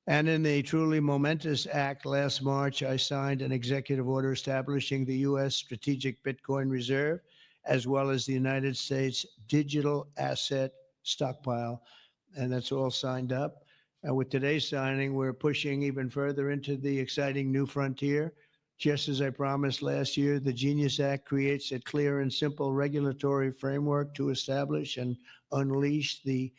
And in the truly momentous act last March, I signed an executive order establishing the U.S. Strategic Bitcoin Reserve, as well as the United States Digital Asset Stockpile. And that's all signed up. And with today's signing, we're pushing even further into the exciting new frontier. Just as I promised last year, the Genius Act creates a clear and simple regulatory framework to establish and unleash the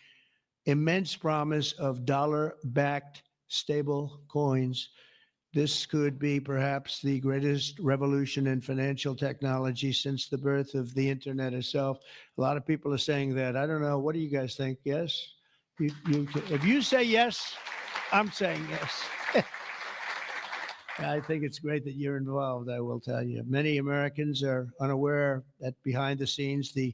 immense promise of dollar-backed stable coins. This could be perhaps the greatest revolution in financial technology since the birth of the internet itself. A lot of people are saying that. I don't know. What do you guys think? Yes? If you say yes, I'm saying yes. I think it's great that you're involved, I will tell you. Many Americans are unaware that behind the scenes, the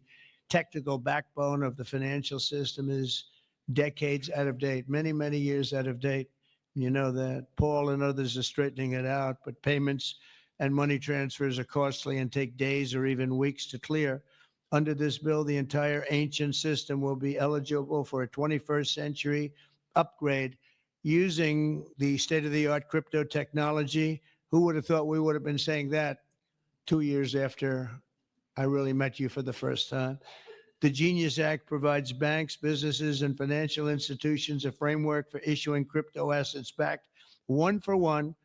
technical backbone of the financial system is decades out of date, many, many years out of date. You know that. Paul and others are straightening it out, but payments and money transfers are costly and take days or even weeks to clear. Under this bill, the entire ancient system will be eligible for a 21st century upgrade using the state-of-the-art crypto technology. Who would have thought we would have been saying that 2 years after I really met you for the first time? The Genius Act provides banks, businesses, and financial institutions a framework for issuing crypto assets backed one for one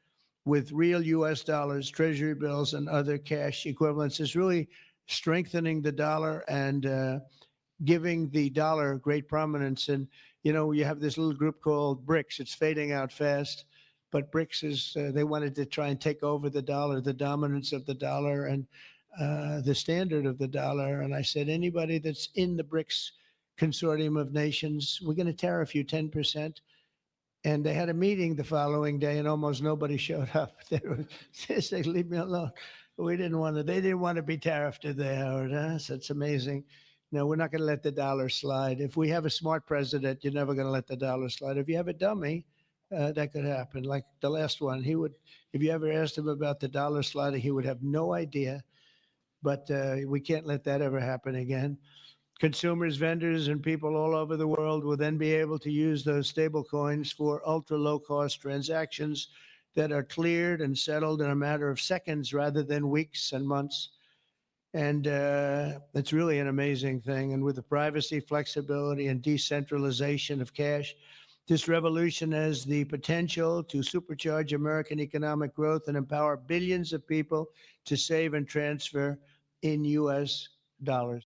with real U.S. dollars, treasury bills, and other cash equivalents. It's really strengthening the dollar and giving the dollar great prominence. And, you know, you have this little group called BRICS. It's fading out fast. But BRICS is, they wanted to try and take over the dollar, the dominance of the dollar, and the standard of the dollar. And I said, anybody that's in the BRICS consortium of nations, we're going to tariff you 10%. And they had a meeting the following day, and almost nobody showed up. They said, leave me alone. They didn't want to be tariffed, did they, Howard? Huh? So it's amazing. No, we're not going to let the dollar slide. If we have a smart president, you're never going to let the dollar slide. If you have a dummy, that could happen. Like the last one, he would, if you ever asked him about the dollar sliding, he would have no idea. But we can't let that ever happen again. Consumers, vendors, and people all over the world will then be able to use those stable coins for ultra low cost transactions that are cleared and settled in a matter of seconds rather than weeks and months. And it's really an amazing thing. And with the privacy, flexibility, and decentralization of cash, this revolution has the potential to supercharge American economic growth and empower billions of people to save and transfer in U.S. dollars.